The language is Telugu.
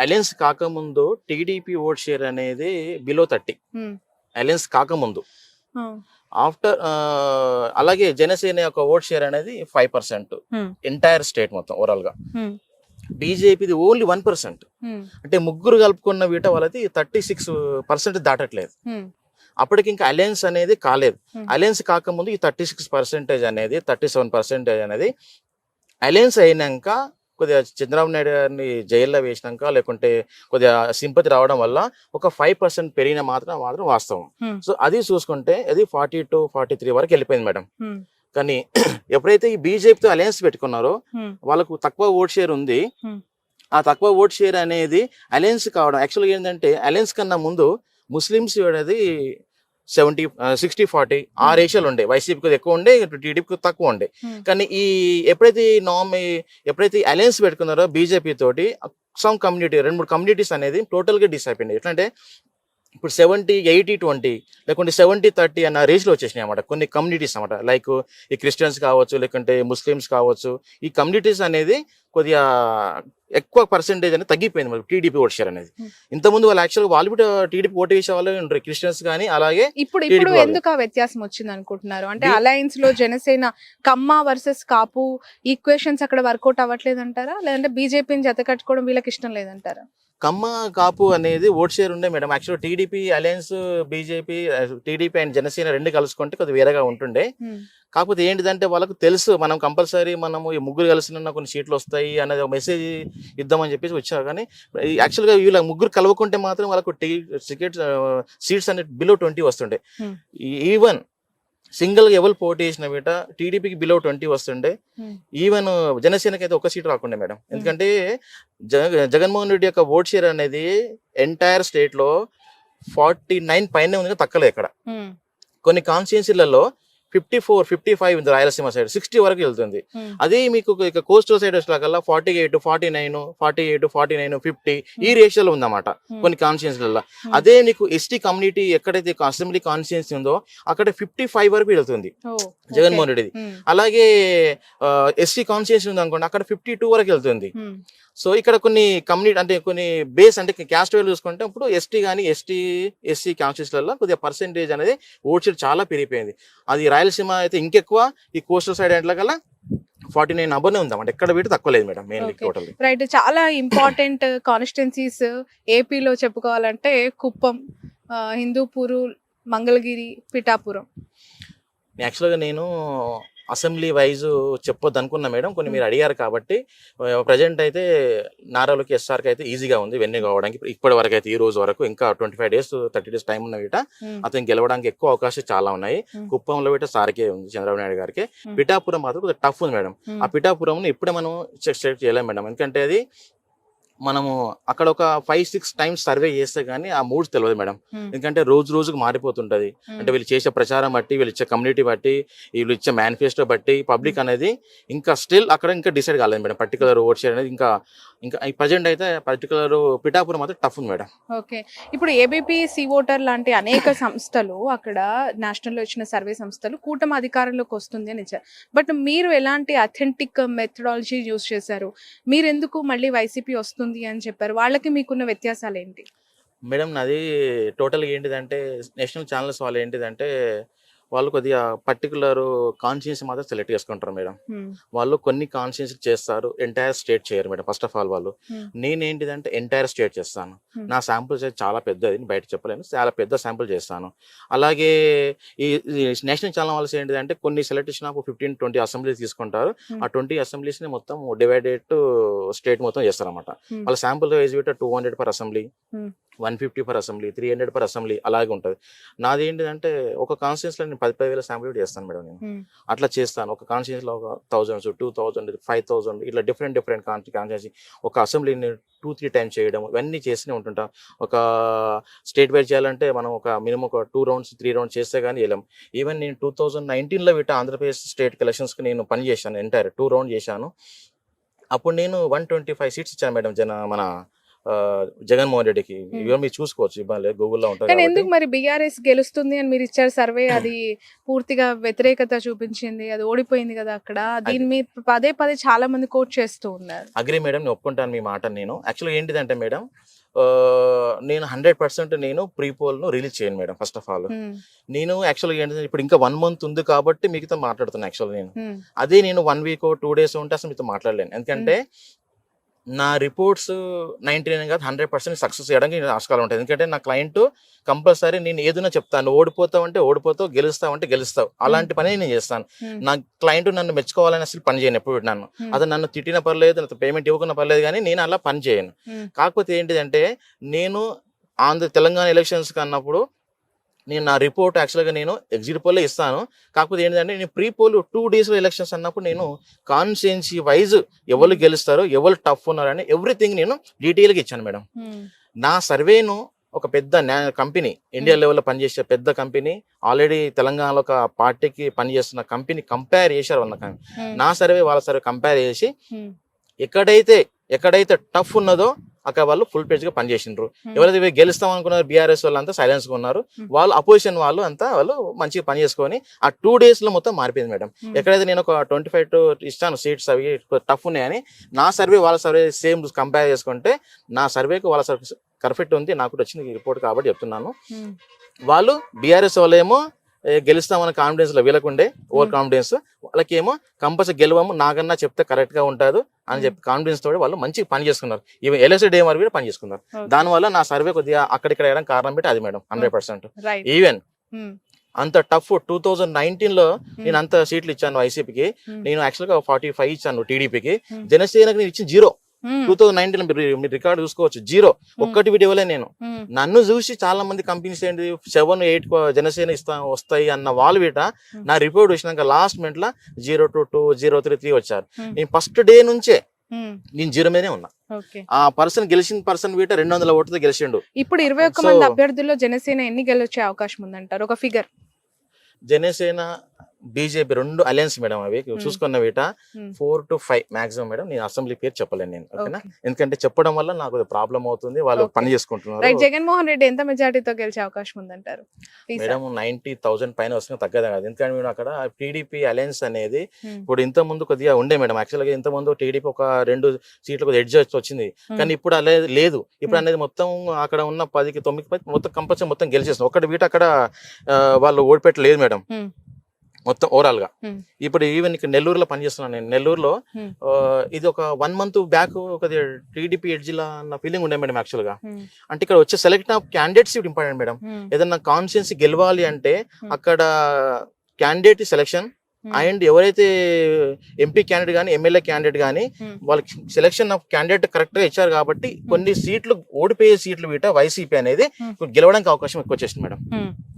అలయన్స్ కాకముందు టీడీపీ ఓట్ షేర్ అనేది బిలో 30 అలయన్స్ కాకముందు. ఆఫ్టర్ అలాగే జనసేన యొక్క ఓట్ షేర్ అనేది 5% ఎంటైర్ స్టేట్ మొత్తం ఓవరాల్ గా. బీజేపీది ఓన్లీ 1%. అంటే ముగ్గురు కలుపుకున్న వీట వాళ్ళది 36% దాటట్లేదు. అప్పటికి ఇంకా అలయన్స్ అనేది కాలేదు. అలయన్స్ కాకముందు ఈ 36% అనేది 37% అనేది అలయన్స్ అయినాక కొద్దిగా చంద్రబాబు నాయుడు గారిని జైల్లో వేసినాక లేకుంటే కొద్దిగా సింపతి రావడం వల్ల ఒక 5% పెరిగిన మాత్రం వాస్తవం. సో అది చూసుకుంటే అది 42-43 వరకు వెళ్ళిపోయింది మేడం. కానీ ఎప్పుడైతే ఈ బీజేపీతో అలయన్స్ పెట్టుకున్నారో వాళ్ళకు తక్కువ ఓట్ షేర్ ఉంది. ఆ తక్కువ ఓట్ షేర్ అనేది అలయన్స్ కావడం యాక్చువల్గా ఏంటంటే అలయన్స్ కన్నా ముందు ముస్లిమ్స్ అనేది 60-40 ఆ రేషియోలు ఉండే. వైసీపీకి ఎక్కువ ఉండే, టీడీపీకి తక్కువ ఉండే. కానీ ఎప్పుడైతే అలయన్స్ పెట్టుకున్నారో బీజేపీ తోటి సమ్ కమ్యూనిటీ 2-3 కమ్యూనిటీస్ అనేది టోటల్ గా డిస్ అయిపోయింది. ఎట్లంటే ఇప్పుడు 70-80-20 లేకుంటే 70-30 అన్న రేషియోలో వచ్చేసినాయి అన్నమాట కొన్ని కమ్యూనిటీస్ అన్నమాట. లైక్ ఈ క్రిస్టియన్స్ కావచ్చు, లేకుంటే ముస్లిమ్స్ కావచ్చు. ఈ కమ్యూనిటీస్ అనేది కొద్దిగా ఎక్కువ పర్సెంటేజ్ అనేది తగ్గిపోయింది మరి టీడీపీ ఓట్ షేర్ అనేది. ఇంతకుముందు వాళ్ళు యాక్చువల్గా వాళ్ళు కూడా టీడీపీ ఓటు వేసే వాళ్ళు ఉంటారు, క్రిస్టియన్స్ కానీ. అలాగే ఇప్పుడు ఎందుకు ఆ వ్యత్యాసం వచ్చింది అనుకుంటున్నారు? అంటే అలయన్స్ లో జనసేన కమ్మ వర్సెస్ కాపు ఈక్వేషన్స్ అక్కడ వర్కౌట్ అవ్వట్లేదు అంటారా, లేదంటే బీజేపీని జత కట్టుకోవడం వీళ్ళకి ఇష్టం లేదంటారా? కమ్మ కాపు అనేది ఓట్ షేర్ ఉండే madam. Actual TDP alliance BJP TDP and Janasena రెండు కలుసుకుంటే కొద్దిగా వేరేగా ఉంటుండే. కాకపోతే ఏంటిదంటే వాళ్ళకు తెలుసు మనం కంపల్సరీ మనము ఈ ముగ్గురు కలిసిన కొన్ని సీట్లు వస్తాయి అనేది ఒక మెసేజ్ ఇద్దామని చెప్పేసి వచ్చారు. కానీ యాక్చువల్గా వీళ్ళ ముగ్గురు కలవకుంటే మాత్రం వాళ్ళకు సీట్స్ అనేది బిలో 20 వస్తుండే. ఈవెన్ సింగిల్ గా ఎవరు పోటీ చేసిన వీట టీడీపీకి బిలో 20 వస్తుండే. ఈవెన్ జనసేనకి అయితే ఒక్క సీట్ రాకుండే మేడం. ఎందుకంటే జగన్మోహన్ రెడ్డి యొక్క ఓట్ షేర్ అనేది ఎంటైర్ స్టేట్ లో 49 పైన ఉంది, తక్కలేదు ఇక్కడ. కొన్ని కాన్స్టిట్యున్సీలలో 54-55 ఉంది, రాయలసీమ సైడ్ 60 వరకు వెళ్తుంది. అదే మీకు ఇక కోస్టల్ సైడ్ వచ్చేలాగల్లా 48-49 50 ఈ రేషియోలో ఉందన్నమాట కొన్ని కాన్స్టిట్యున్సీలలో. అదే నీకు ఎస్టీ కమ్యూనిటీ ఎక్కడైతే అసెంబ్లీ కాన్స్టిట్యున్సీ ఉందో అక్కడ 55 వరకు వెళ్తుంది జగన్మోహన్ రెడ్డిది. అలాగే ఎస్టీ కాన్స్టిట్యున్సీ ఉంది అనుకోండి, అక్కడ 52 వరకు వెళ్తుంది. సో ఇక్కడ కొన్ని కమ్యూనిటీ అంటే కొన్ని బేస్ అంటే క్యాస్ట్ వైజ్ చూసుకుంటే ఇప్పుడు ఎస్టీ కానీ ఎస్సీ కాన్స్టిట్యూన్సీలలో కొద్దిగా పర్సెంటేజ్ అనేది ఓట్ షేర్ చాలా పెరిగిపోయింది. అది రాయలసీమ అయితే ఇంకెక్కువ, ఈ కోస్టల్ సైడ్ అంటే కల్లా 49 అబోనే ఉందామంటే ఎక్కడ వీటి తక్కువ లేదు మేడం. Mainly total right. చాలా ఇంపార్టెంట్ కాన్స్టిట్యున్సీస్ ఏపీలో చెప్పుకోవాలంటే కుప్పం, హిందూపూరు, మంగళగిరి, పిఠాపురం. యాక్చువల్గా నేను అసెంబ్లీ వైజ్ చెప్పొద్దు అనుకున్నా మేడం, కొన్ని మీరు అడిగారు కాబట్టి. ప్రజెంట్ అయితే నారాలోకి ఎస్ఆర్కి అయితే ఈజీగా ఉంది వెన్ను కావడానికి ఇప్పటి వరకు అయితే. ఈ రోజు వరకు ఇంకా 25 days 30 days టైం ఉన్న వీట అతను గెలవడానికి ఎక్కువ అవకాశాలు చాలా ఉన్నాయి. కుప్పంలో వీట సార్కే ఉంది, చంద్రబాబు నాయుడు గారికి. పిఠాపురం మాత్రం కొంచెం టఫ్ ఉంది మేడం. ఆ పిఠాపురం ఇప్పుడే మనం చెక్ చేయలేం మేడం, ఎందుకంటే అది మనము అక్కడ ఒక 5-6 times సర్వే చేస్తే గానీ ఆ మూడ్స్ తెలియదు మేడం. ఎందుకంటే రోజుకు మారిపోతుంటది. అంటే వీళ్ళు చేసే ప్రచారం బట్టి, వీళ్ళు ఇచ్చే కమ్యూనిటీ బట్టి, వీళ్ళు ఇచ్చే మేనిఫెస్టో బట్టి పబ్లిక్ అనేది ఇంకా స్టిల్ అక్కడ ఇంకా డిసైడ్ కాలేదు మేడం. పర్టికులర్ ఓట్ షేర్ అనేది ఇంకా ప్రజెంట్ అయితే పర్టికులర్ పిఠాపురం మాత్రం టఫ్ ఉంది మేడం. ఓకే. ఇప్పుడు ఏబీపీ సి ఓటర్ లాంటి అనేక సంస్థలు అక్కడ నేషనల్ లో ఇచ్చిన సర్వే సంస్థలు కూటమి అధికారంలోకి వస్తుంది అని ఇచ్చారు. బట్ మీరు ఎలాంటి అథెంటిక్ మెథడాలజీ యూజ్ చేశారు? మీరు ఎందుకు మళ్ళీ వైసీపీ వస్తుంది అని చెప్పారు? వాళ్ళకి మీకున్న వ్యత్యాసాలు ఏంటి మేడం? నాది టోటల్గా ఏంటిదంటే నేషనల్ ఛానల్స్ వాళ్ళు ఏంటిదంటే వాళ్ళు కొద్దిగా పర్టికులర్ కాన్స్టిట్యున్సీ మాత్రం సెలెక్ట్ చేసుకుంటారు మేడం. వాళ్ళు కొన్ని కాన్స్టిట్యున్సీ చేస్తారు, ఎంటైర్ స్టేట్ చేయరు మేడం. ఫస్ట్ ఆఫ్ ఆల్ వాళ్ళు నేనేంటిదంటే ఎంటైర్ స్టేట్ చేస్తాను. నా శాంపుల్ చాలా పెద్దది, బయట చెప్పలేను, చాలా పెద్ద శాంపుల్ చేస్తాను. అలాగే ఈ నేషనల్ ఛానల్ వాళ్ళు ఏంటిదంటే కొన్ని సెలెక్ట్ చేసిన 15-20 అసెంబ్లీస్ తీసుకుంటారు. ఆ 20 అసెంబ్లీస్ ని మొత్తం డివైడెడ్ స్టేట్ మొత్తం చేస్తారు అనమాట. వాళ్ళ sample wise 200 per assembly, 150 per assembly, 300 per assembly అలాగే ఉంటుంది. నాది ఏంటిదంటే ఒక కాన్స్టిట్యున్సీలో నేను 10,000 శాంపుల్ చేస్తాను మేడం. నేను అట్లా చేస్తాను. ఒక కాన్స్టిట్యున్సీలో ఒక 1000, 2000, 5000 ఇట్లా డిఫరెంట్ కాన్స్టిట్యున్సీ ఒక అసెంబ్లీని 2-3 times చేయడం ఇవన్నీ చేస్తూనే ఉంటుంటాం. ఒక స్టేట్ వైజ్ చేయాలంటే మనం ఒక మినిమం ఒక 2 rounds 3 rounds చేస్తే కానీ చేయలేం. ఈవెన్ నేను 2019లో వీట ఆంధ్రప్రదేశ్ స్టేట్ ఎలక్షన్స్కి నేను పని చేశాను, ఎంటైర్ 2 rounds చేశాను. అప్పుడు నేను 125 seats ఇచ్చాను మేడం మన జగన్మోహన్ రెడ్డికి ఇవన్నీ మీరు చూసుకోవచ్చు, ఇబ్బంది గూగుల్లో ఉంటుంది కానీ కాబట్టి. ఎందుకు మరి బీఆర్ఎస్ గెలుస్తుంది అని మీరు ఇచ్చారు సర్వే, అది పూర్తిగా వ్యతిరేకత చూపించింది, అది ఓడిపోయింది కదా అక్కడ, దీని మీద పదే పదే చాలా మంది కోట్ చేస్తూ ఉన్నారు. అగ్రి మేడం, నేను ఒప్పుకుంటాను మీ మాట. నేను యాక్చువల్గా ఏంటిదంటే మేడం, నేను 100% నేను ప్రీపోల్ను రిలీజ్ చేయను మేడం. ఫస్ట్ ఆఫ్ ఆల్ నేను యాక్చువల్గా ఏంటంటే ఇప్పుడు ఇంకా 1 month ఉంది కాబట్టి మీతో మాట్లాడుతున్నాను. యాక్చువల్గా నేను అదే నేను 1 week 2 days ఉంటే అసలు మీతో మాట్లాడలేను. ఎందుకంటే నా రిపోర్ట్స్ 99 కాదు 100% సక్సెస్ చేయడానికి ఆస్కారం ఉంటుంది. ఎందుకంటే నా క్లయింట్ కంపల్సరీ నేను ఏదైనా చెప్తాను, ఓడిపోతావు అంటే ఓడిపోతావు, గెలుస్తావు అంటే గెలుస్తావు, అలాంటి పని నేను చేస్తాను. నా క్లయింట్ నన్ను మెచ్చుకోవాలని అసలు పని చేయను ఎప్పుడు. నన్ను అతను నన్ను తిట్టిన పర్లేదు, నాకు పేమెంట్ ఇవ్వకున్న పర్లేదు, కానీ నేను అలా పని చేయను. కాకపోతే ఏంటిదంటే నేను తెలంగాణ ఎలక్షన్స్ అన్నప్పుడు నేను నా రిపోర్ట్ యాక్చువల్గా నేను ఎగ్జిట్ పోల్లో ఇస్తాను. కాకపోతే ఏంటంటే నేను ప్రీ పోల్ 2 days ఎలక్షన్స్ అన్నప్పుడు నేను కాన్స్టిట్యుయెన్సీ వైజ్ ఎవరు గెలుస్తారో, ఎవరు టఫ్ ఉన్నారని ఎవ్రీథింగ్ నేను డీటెయిల్గా ఇచ్చాను మేడం. నా సర్వేను ఒక పెద్ద కంపెనీ, ఇండియా లెవెల్లో పనిచేసే పెద్ద కంపెనీ, ఆల్రెడీ తెలంగాణలో ఒక పార్టీకి పనిచేస్తున్న కంపెనీ కంపేర్ చేశారు వాళ్ళ నా సర్వే వాళ్ళ సర్వే కంపేర్ చేసి ఎక్కడైతే టఫ్ ఉన్నదో అక్కడ వాళ్ళు ఫుల్ పేజ్ గా పనిచేసిండ్రు. ఎవరైతే గెలుస్తాం అనుకున్నారు బీఆర్ఎస్ వాళ్ళు అంతా సైలెన్స్ గా ఉన్నారు. వాళ్ళు అపోజిషన్ వాళ్ళు అంతా వాళ్ళు మంచిగా పని చేసుకొని ఆ 2 days లో మొత్తం మారిపోయింది మేడం. ఎక్కడైతే నేను ఒక 25 ఇస్తాను సీట్స్ అవి టఫ్ ఉన్నాయని, నా సర్వే వాళ్ళ సర్వే సేమ్ కంపేర్ చేసుకుంటే నా సర్వేకి వాళ్ళ సర్వే పర్ఫెక్ట్ ఉంది. నాకు వచ్చింది రిపోర్ట్ కాబట్టి చెప్తున్నాను. వాళ్ళు బీఆర్ఎస్ వాళ్ళు ఏమో గెలుస్తామన్న కాన్ఫిడెన్స్ లో వీళ్ళకుండే ఓవర్ కాన్ఫిడెన్స్, వాళ్ళకేమో కంపల్సరీ గెలవము నాకన్నా చెప్తే కరెక్ట్ గా ఉంటుంది అని చెప్పి కాన్ఫిడెన్స్ తోటి వాళ్ళు మంచి పని చేసుకున్నారు. ఈవెన్ ఎల్ఎస్సీ డేమర్ కూడా పని చేసుకున్నారు. దానివల్ల నా సర్వే కొద్దిగా అక్కడిక్కడ వేయడానికి కారణం పెట్టి అది మేడం 100%. ఈవెన్ అంత టఫ్ 2019లో నేను అంత సీట్లు ఇచ్చాను వైసీపీకి, నేను యాక్చువల్గా 45 ఇచ్చాను టీడీపీకి, జనసేనకి నేను ఇచ్చిన 0. 2019 మీరు రికార్డు చూసుకోవచ్చు, 0 ఒక్కటి వీడియోలే. నేను నన్ను చూసి చాలా మంది కంపెనీస్ ఏంటి 7-8 జనసేన వస్తాయి అన్న వాళ్ళు వీట నా రిపోర్ట్ వచ్చినాక లాస్ట్ మినిట్ లా 0-2, 0-3 వచ్చారు. నేను ఫస్ట్ డే నుంచే నేను 0 మీదనే ఉన్నా. ఆ పర్సన్ గెలిచిన పర్సన్ వీట 200 ఓటుతో గెలిచిండు. ఇప్పుడు 21 మంది అభ్యర్థుల్లో జనసేన ఎన్ని గెలిచే అవకాశం ఉందంటారు, ఒక figure? Janasena BJP 2 alliance madam, అవి చూసుకున్న వీట 4 to 5 మాక్సిమం మేడం. నేను అసెంబ్లీ పేరు చెప్పలేను నేను, ఓకేనా? ఎందుకంటే చెప్పడం వల్ల నాకు ప్రాబ్లం అవుతుంది, వాళ్ళు పని చేసుకుంటున్నారు. జగన్మోహన్ రెడ్డి ఎంత మెజారిటీతో గెలిచే అవకాశం ఉందంటారు? మేడం 90,000 పైన వస్తుంది, తగ్గదా కాదు. ఎందుకంటే మేము అక్కడ టీడీపీ అలయన్స్ అనేది ఇప్పుడు ఇంత ముందు కొద్దిగా ఉండే మేడం. యాక్చువల్గా ఇంత ముందు టీడీపీ ఒక 2 సీట్లు కొద్దిగా ఎడ్జ్ వచ్చింది, కానీ ఇప్పుడు అలా లేదు. ఇప్పుడు అనేది మొత్తం అక్కడ ఉన్న 10కి 9 మొత్తం కంపల్సరీ మొత్తం గెలిచేస్తుంది. ఒకటి వీట అక్కడ వాళ్ళు ఓడిపెట్టలేదు మేడం మొత్తం ఓవరాల్ గా. ఇప్పుడు ఈవెన్ ఇక్కడ నెల్లూరులో పనిచేస్తున్నాను నేను. నెల్లూరులో ఇది ఒక 1 month బ్యాక్ ఒక టీడీపీ ఎడ్జిలా అన్న ఫీలింగ్ ఉండే మేడం. యాక్చువల్ గా అంటే ఇక్కడ వచ్చే select of candidates important madam. ఏదన్నా కాన్స్టిట్యుయెన్సీ గెలవాలి అంటే అక్కడ క్యాండిడేట్ సెలెక్షన్ అండ్ ఎవరైతే ఎంపీ క్యాండిడేట్ కానీ ఎమ్మెల్యే క్యాండిడేట్ కానీ వాళ్ళకి సెలెక్షన్ ఆఫ్ క్యాండిడేట్ కరెక్ట్ గా ఇచ్చారు కాబట్టి కొన్ని సీట్లు ఓడిపోయే సీట్లు వీట వైసీపీ అనేది గెలవడానికి అవకాశం ఎక్కువ వచ్చేసింది మేడం.